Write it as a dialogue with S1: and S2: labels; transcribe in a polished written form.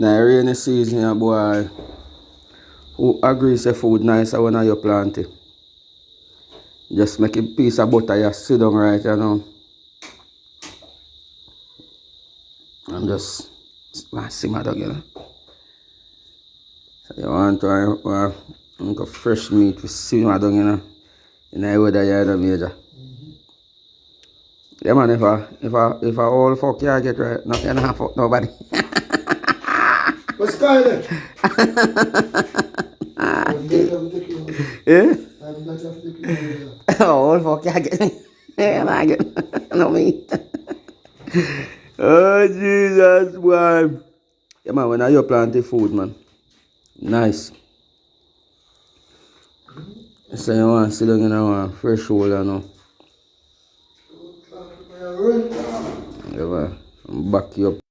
S1: Now rainy season, yeah, boy. Who agrees the food nicer when you plant it? Just make a piece of butter, you sit down right, you know. And just simmer dog, you know. So you want to fresh meat with simmer dog, you know. In the weather, you know, major. Yeah, man, if I all fuck you get right, no, you not fuck nobody.
S2: What's going on?
S1: Yeah? All fuck you get. Yeah, I get. No, me. Oh, Jesus, boy. Yeah, man, when are you planting food, man? Nice. So you want to sit down in a fresh hole, you know. Yeah, man. Back you up.